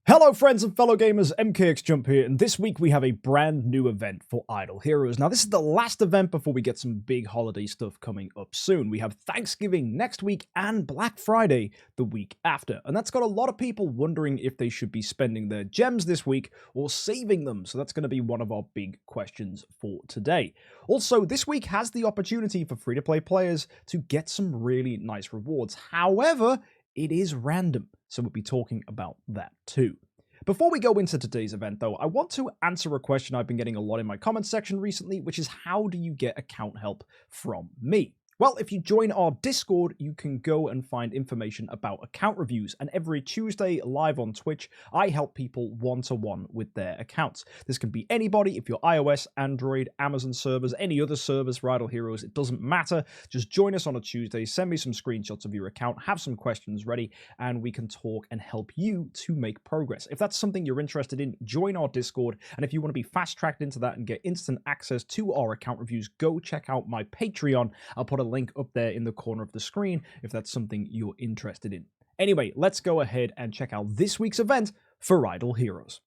Hello friends and fellow gamers, MKxJUMP here, and this week we have a brand new event for Idle Heroes. Now this is the last event before we get some big holiday stuff coming up soon. We have Thanksgiving next week and Black Friday the week after, and that's got a lot of people wondering if they should be spending their gems this week or saving them, so that's going to be one of our big questions for today. Also, this week has the opportunity for free-to-play players to get some really nice rewards. However, it is random, so we'll be talking about that too. Before we go into today's event though, I want to answer a question I've been getting a lot in my comments section recently, which is how do you get account help from me? Well, if you join our Discord, you can go and find information about account reviews, and every Tuesday live on Twitch, I help people one-to-one with their accounts. This can be anybody, if you're iOS, Android, Amazon servers, any other servers for Idle Heroes, it doesn't matter. Just join us on a Tuesday, send me some screenshots of your account, have some questions ready, and we can talk and help you to make progress. If that's something you're interested in, join our Discord, and if you want to be fast-tracked into that and get instant access to our account reviews, go check out my Patreon. I'll put a link up there in the corner of the screen if that's something you're interested in. Anyway, let's go ahead and check out this week's event for Idle Heroes.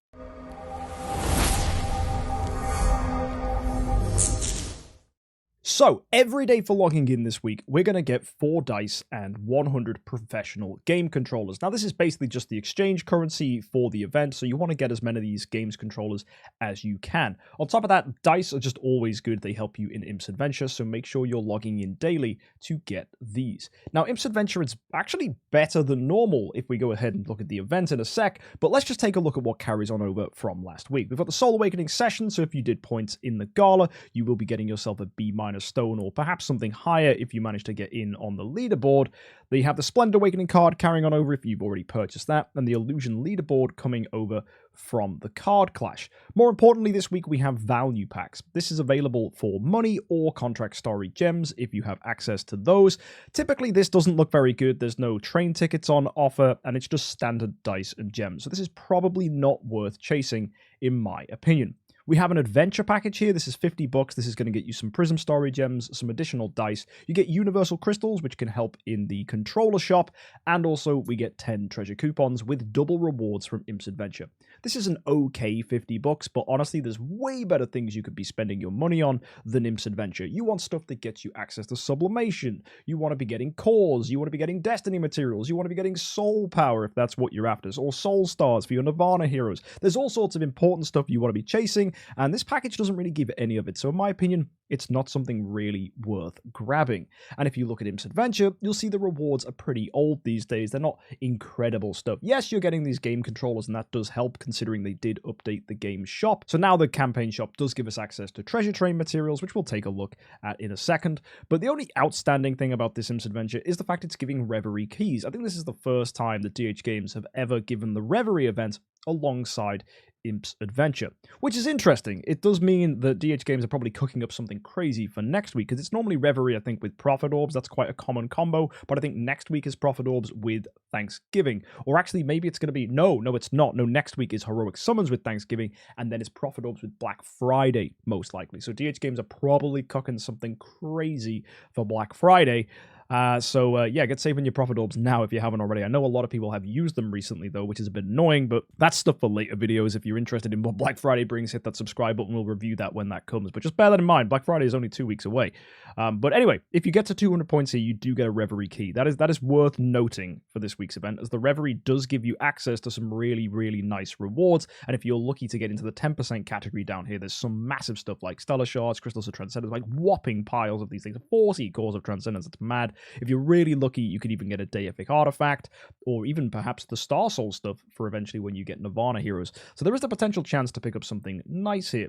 So, every day for logging in this week, we're going to get 4 dice and 100 professional game controllers. Now, this is basically just the exchange currency for the event, so you want to get as many of these games controllers as you can. On top of that, dice are just always good. They help you in Imp's Adventure, so make sure you're logging in daily to get these. Now, Imp's Adventure is actually better than normal if we go ahead and look at the event in a sec, but let's just take a look at what carries on over from last week. We've got the Soul Awakening session, so if you did points in the Gala, you will be getting yourself a B- stone, or perhaps something higher if you manage to get in on the leaderboard. They have the Splendor Awakening card carrying on over if you've already purchased that, and the Illusion leaderboard coming over from the Card Clash. More importantly, this week we have value packs. This is available for money or contract story gems if you have access to those. Typically, this doesn't look very good. There's no train tickets on offer, and it's just standard dice and gems. So this is probably not worth chasing, in my opinion. We have an adventure package here. This is $50. This is going to get you some Prism Story gems, some additional dice. You get universal crystals, which can help in the controller shop. And also, we get 10 treasure coupons with double rewards from Imp's Adventure. This is an okay $50, but honestly, there's way better things you could be spending your money on than Imp's Adventure. You want stuff that gets you access to sublimation. You want to be getting cores. You want to be getting destiny materials. You want to be getting soul power if that's what you're after, or soul stars for your Nirvana heroes. There's all sorts of important stuff you want to be chasing, and this package doesn't really give any of it, so in my opinion, it's not something really worth grabbing. And if you look at Imp's Adventure, you'll see the rewards are pretty old these days. They're not incredible stuff. Yes, you're getting these game controllers, and that does help considering they did update the game shop. So now the campaign shop does give us access to treasure train materials, which we'll take a look at in a second. But the only outstanding thing about this Imp's Adventure is the fact it's giving Reverie keys. I think this is the first time that DH Games have ever given the Reverie event alongside Imp's Adventure, which is interesting. It does mean that DH Games are probably cooking up something crazy for next week, because it's normally Reverie, I think, with Prophet Orbs. That's quite a common combo, but I think next week is Prophet Orbs with Thanksgiving. Or actually, maybe it's going to be... No, it's not. No, next week is Heroic Summons with Thanksgiving, and then it's Prophet Orbs with Black Friday, most likely. So DH Games are probably cooking something crazy for Black Friday. Yeah, get saving your Prophet Orbs now if you haven't already. I know a lot of people have used them recently, though, which is a bit annoying, but that's stuff for later videos. If you're interested in what Black Friday brings, hit that subscribe button. We'll review that when that comes. But just bear that in mind. Black Friday is only 2 weeks away. But anyway, if you get to 200 points here, you do get a Reverie key. That is worth noting for this week's event, as the Reverie does give you access to some really, really nice rewards. And if you're lucky to get into the 10% category down here, there's some massive stuff like Stellar Shards, Crystals of Transcendence, like whopping piles of these things. 40 cores of Transcendence. That's mad. If you're really lucky, you could even get a Deific Artifact, or even perhaps the Star Soul stuff for eventually when you get Nirvana heroes. So there is the potential chance to pick up something nice here.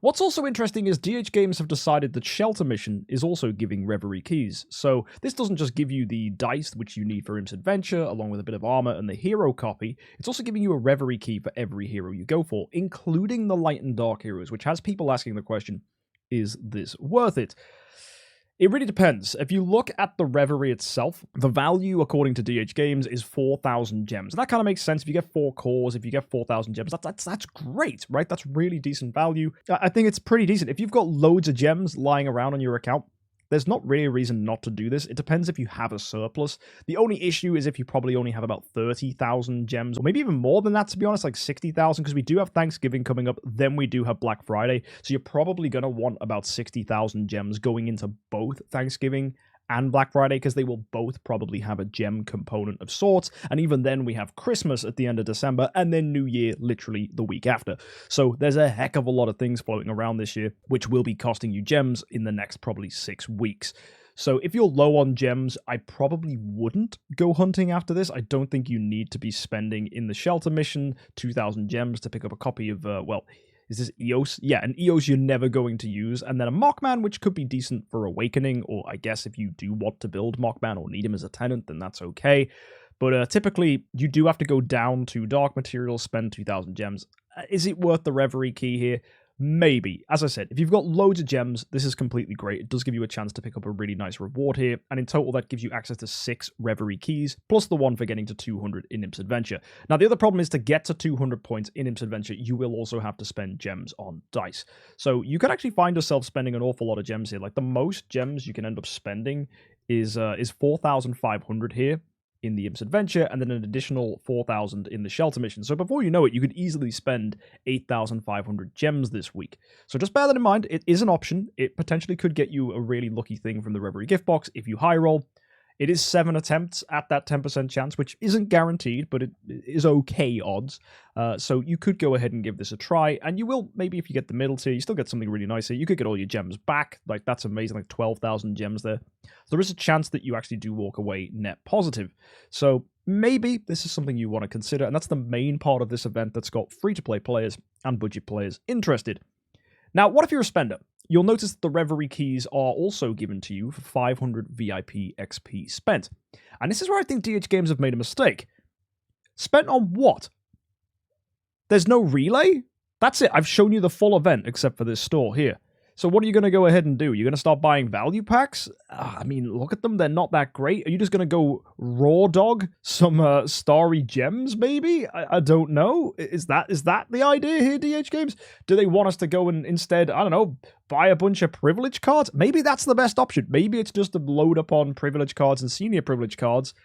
What's also interesting is DH Games have decided that Shelter Mission is also giving Reverie keys. So this doesn't just give you the dice which you need for Imp's Adventure, along with a bit of armor and the hero copy. It's also giving you a Reverie key for every hero you go for, including the Light and Dark heroes, which has people asking the question, is this worth it? It really depends. If you look at the Reverie itself, the value, according to DH Games, is 4,000 gems. And that kind of makes sense. If you get 4 cores, if you get 4,000 gems, that's great, right? That's really decent value. I think it's pretty decent. If you've got loads of gems lying around on your account, there's not really a reason not to do this. It depends if you have a surplus. The only issue is if you probably only have about 30,000 gems, or maybe even more than that, to be honest, like 60,000, because we do have Thanksgiving coming up, then we do have Black Friday, so you're probably going to want about 60,000 gems going into both Thanksgiving and Black Friday, because they will both probably have a gem component of sorts, and even then we have Christmas at the end of December, and then New Year literally the week after. So there's a heck of a lot of things floating around this year, which will be costing you gems in the next probably 6 weeks. So if you're low on gems, I probably wouldn't go hunting after this. I don't think you need to be spending in the shelter mission 2,000 gems to pick up a copy of, is this EOS? Yeah, an EOS you're never going to use, and then a Mockman, which could be decent for Awakening, or I guess if you do want to build Mockman or need him as a tenant, then that's okay. But typically, you do have to go down to Dark Materials, spend 2,000 gems. Is it worth the Reverie Key here? Maybe. As I said, if you've got loads of gems, this is completely great. It does give you a chance to pick up a really nice reward here, and in total that gives you access to 6 Reverie Keys, plus the one for getting to 200 in Imps Adventure. Now the other problem is, to get to 200 points in Imps Adventure, you will also have to spend gems on dice. So you could actually find yourself spending an awful lot of gems here. Like, the most gems you can end up spending is 4,500 here in the Imps Adventure, and then an additional 4,000 in the Shelter mission. So before you know it, you could easily spend 8,500 gems this week. So just bear that in mind. It is an option. It potentially could get you a really lucky thing from the Reverie gift box if you high roll. It is 7 attempts at that 10% chance, which isn't guaranteed, but it is okay odds. So you could go ahead and give this a try, and you will, maybe if you get the middle tier, you still get something really nice here. You could get all your gems back. Like, that's amazing, like 12,000 gems there. So there is a chance that you actually do walk away net positive. So maybe this is something you want to consider, and that's the main part of this event that's got free-to-play players and budget players interested. Now, what if you're a spender? You'll notice that the Reverie Keys are also given to you for 500 VIP XP spent. And this is where I think DH Games have made a mistake. Spent on what? There's no relay? That's it. I've shown you the full event except for this store here. So what are you going to go ahead and do? You're going to start buying value packs? I mean, look at them. They're not that great. Are you just going to go raw dog some starry gems, maybe? I don't know. Is that the idea here, DH Games? Do they want us to go and instead, I don't know, buy a bunch of privilege cards? Maybe that's the best option. Maybe it's just to load up on privilege cards and senior privilege cards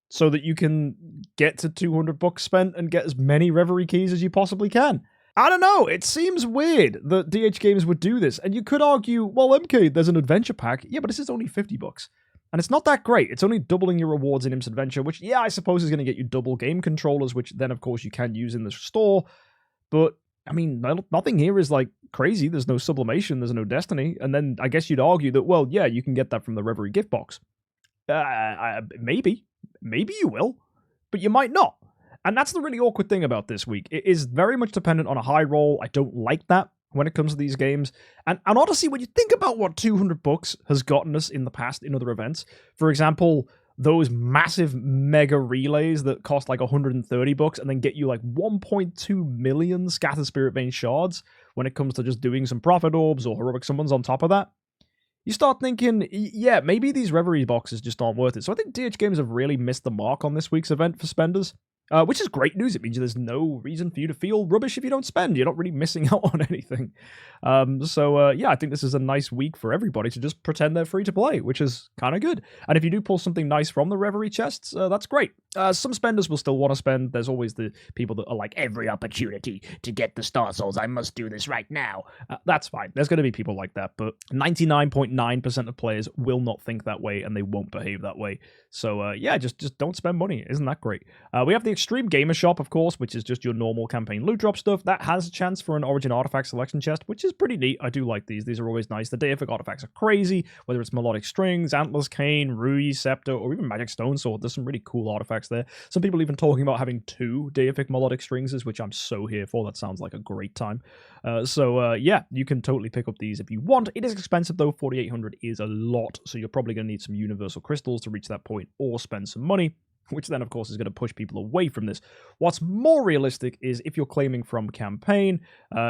so that you can get to 200 bucks spent and get as many Reverie Keys as you possibly can. I don't know, it seems weird that DH Games would do this, and you could argue, well, MK, there's an adventure pack. Yeah, but this is only 50 bucks. And it's not that great. It's only doubling your rewards in Imps Adventure, which, yeah, I suppose is going to get you double game controllers, which then, of course, you can use in the store. But, I mean, nothing here is, like, crazy. There's no sublimation, there's no destiny. And then I guess you'd argue that, well, yeah, you can get that from the Reverie gift box. Maybe. Maybe you will. But you might not. And that's the really awkward thing about this week. It is very much dependent on a high roll. I don't like that when it comes to these games. And honestly, when you think about what 200 bucks has gotten us in the past in other events, for example, those massive mega relays that cost like 130 bucks and then get you like 1.2 million Scattered Spirit Vein shards when it comes to just doing some Prophet Orbs or Heroic Summons on top of that, you start thinking, yeah, maybe these Reverie boxes just aren't worth it. So I think DH Games have really missed the mark on this week's event for spenders. Which is great news. It means there's no reason for you to feel rubbish if you don't spend. You're not really missing out on anything. Yeah, I think this is a nice week for everybody to just pretend they're free to play, which is kind of good. And if you do pull something nice from the Reverie chests, that's great. Some spenders will still want to spend. There's always the people that are like, every opportunity to get the Star Souls, I must do this right now. That's fine. There's going to be people like that, but 99.9% of players will not think that way, and they won't behave that way. So yeah, just don't spend money. Isn't that great? We have the Extreme Gamer Shop, of course, which is just your normal campaign loot drop stuff. That has a chance for an Origin Artifact selection chest, which is pretty neat. I do like these. These are always nice. The Deific artifacts are crazy, whether it's Melodic Strings, Antlers Cane, Rui, Scepter, or even Magic Stone Sword. There's some really cool artifacts there. Some people even talking about having 2 Deific Melodic Strings, which I'm so here for. That sounds like a great time. Yeah, you can totally pick up these if you want. It is expensive, though. 4,800 is a lot, so you're probably going to need some Universal Crystals to reach that point, or spend some money, which then, of course, is going to push people away from this. What's more realistic is if you're claiming from campaign,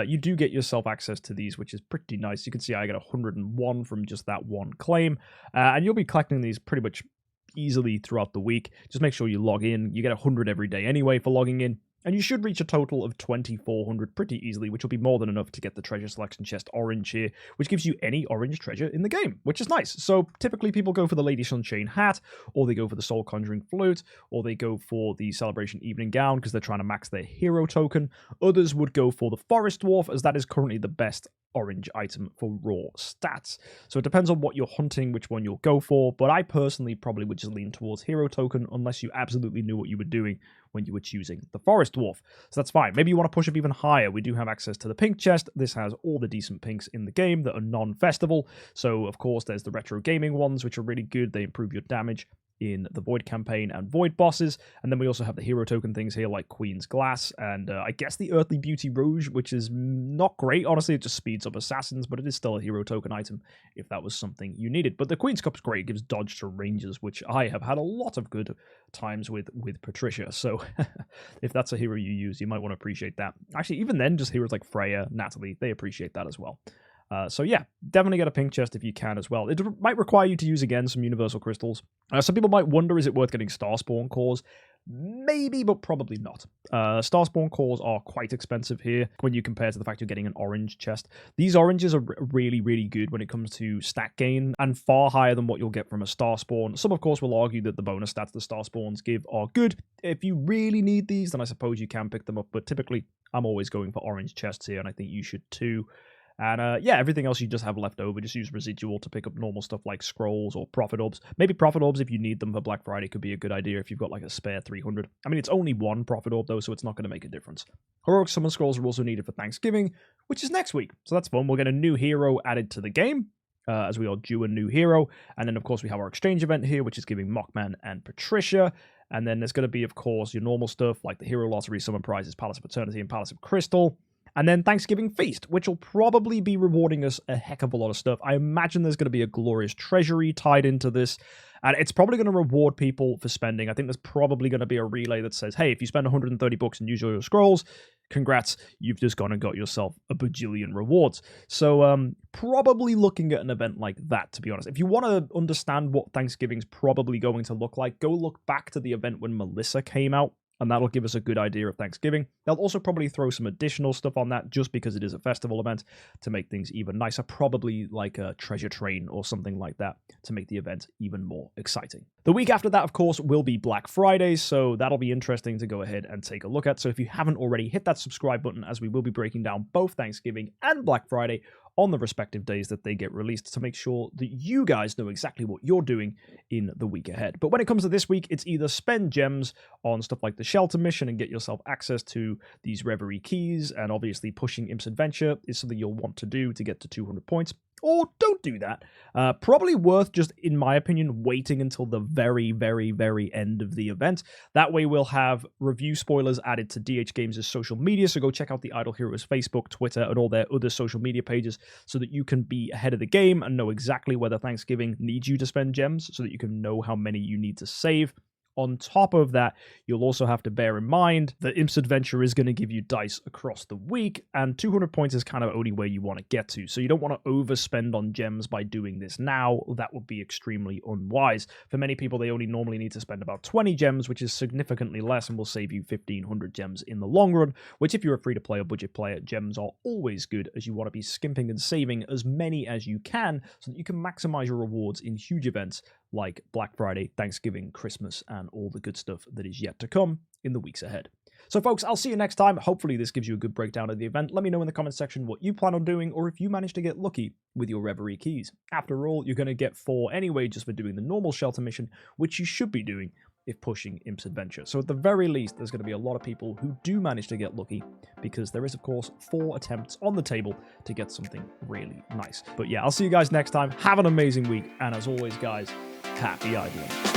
you do get yourself access to these, which is pretty nice. You can see I get 101 from just that one claim, and you'll be collecting these pretty much easily throughout the week. Just make sure you log in. You get 100 every day anyway for logging in. And you should reach a total of 2,400 pretty easily, which will be more than enough to get the treasure selection chest orange here, which gives you any orange treasure in the game, which is nice. So typically people go for the Lady Sunshine hat, or they go for the Soul Conjuring Flute, or they go for the Celebration Evening Gown because they're trying to max their hero token. Others would go for the Forest Dwarf, as that is currently the best orange item for raw stats. So it depends on what you're hunting, which one you'll go for, but I personally probably would just lean towards hero token unless you absolutely knew what you were doing when you were choosing the Forest Dwarf. So that's fine. Maybe you want to push up even higher. We do have access to the pink chest. This has all the decent pinks in the game that are non-festival. So of course there's the retro gaming ones, which are really good. They improve your damage in the Void campaign and Void bosses. And then we also have the hero token things here like Queen's Glass and I guess the Earthly Beauty Rouge, which is not great. Honestly, it just speeds up assassins, but it is still a hero token item if that was something you needed. But the Queen's Cup's great. It gives dodge to rangers, which I have had a lot of good times with Patricia. So if that's a hero you use, you might want to appreciate that. Actually, even then, just heroes like Freya, Natalie, they appreciate that as well. So yeah, definitely get a pink chest if you can as well. It might require you to use, again, some universal crystals. Some people might wonder, is it worth getting Starspawn cores? Maybe, but probably not. Starspawn cores are quite expensive here when you compare to the fact you're getting an orange chest. These oranges are really, really good when it comes to stat gain and far higher than what you'll get from a Starspawn. Some, of course, will argue that the bonus stats the Starspawns give are good. If you really need these, then I suppose you can pick them up, but typically I'm always going for orange chests here, and I think you should too. And yeah, everything else you just have left over, just use residual to pick up normal stuff like scrolls or profit orbs. Maybe profit orbs, if you need them for Black Friday, could be a good idea if you've got like a spare 300. I mean, it's only one profit orb though, so it's not going to make a difference. Heroic Summon Scrolls are also needed for Thanksgiving, which is next week. So that's fun. We'll get a new hero added to the game, as we are due a new hero. And then, of course, we have our exchange event here, which is giving Mockman and Patricia. And then there's going to be, of course, your normal stuff like the Hero Lottery, Summon Prizes, Palace of Eternity, and Palace of Crystal. And then Thanksgiving Feast, which will probably be rewarding us a heck of a lot of stuff. I imagine there's going to be a glorious treasury tied into this. And it's probably going to reward people for spending. I think there's probably going to be a relay that says, hey, if you spend 130 bucks and use all your scrolls, congrats, you've just gone and got yourself a bajillion rewards. So probably looking at an event like that, to be honest. If you want to understand what Thanksgiving's probably going to look like, go look back to the event when Melissa came out, and that'll give us a good idea of Thanksgiving. They'll also probably throw some additional stuff on that just because it is a festival event to make things even nicer. Probably like a treasure train or something like that to make the event even more exciting. The week after that, of course, will be Black Friday, so that'll be interesting to go ahead and take a look at. So if you haven't already, hit that subscribe button, as we will be breaking down both Thanksgiving and Black Friday on the respective days that they get released to make sure that you guys know exactly what you're doing in the week ahead. But when it comes to this week, it's either spend gems on stuff like the Shelter mission and get yourself access to these Reverie keys, and obviously pushing Imp's Adventure is something you'll want to do to get to 200 points. Or don't do that. Probably worth just, in my opinion, waiting until the very, very, very end of the event. That way we'll have review spoilers added to DH Games' social media, so go check out the Idle Heroes Facebook, Twitter, and all their other social media pages so that you can be ahead of the game and know exactly whether Thanksgiving needs you to spend gems, so that you can know how many you need to save. On top of that, you'll also have to bear in mind that Imp's Adventure is going to give you dice across the week, and 200 points is kind of only where you want to get to. So you don't want to overspend on gems by doing this now. That would be extremely unwise. For many people, they only normally need to spend about 20 gems, which is significantly less and will save you 1,500 gems in the long run, which if you're a free-to-play or budget player, gems are always good, as you want to be skimping and saving as many as you can so that you can maximize your rewards in huge events like Black Friday, Thanksgiving, Christmas, and all the good stuff that is yet to come in the weeks ahead. So folks, I'll see you next time. Hopefully this gives you a good breakdown of the event. Let me know in the comments section what you plan on doing, or if you manage to get lucky with your Reverie keys. After all, you're going to get 4 anyway just for doing the normal Shelter mission, which you should be doing if pushing Imp's Adventure. So at the very least, there's going to be a lot of people who do manage to get lucky, because there is, of course, 4 attempts on the table to get something really nice. But yeah, I'll see you guys next time. Have an amazing week, and as always, guys, happy idling.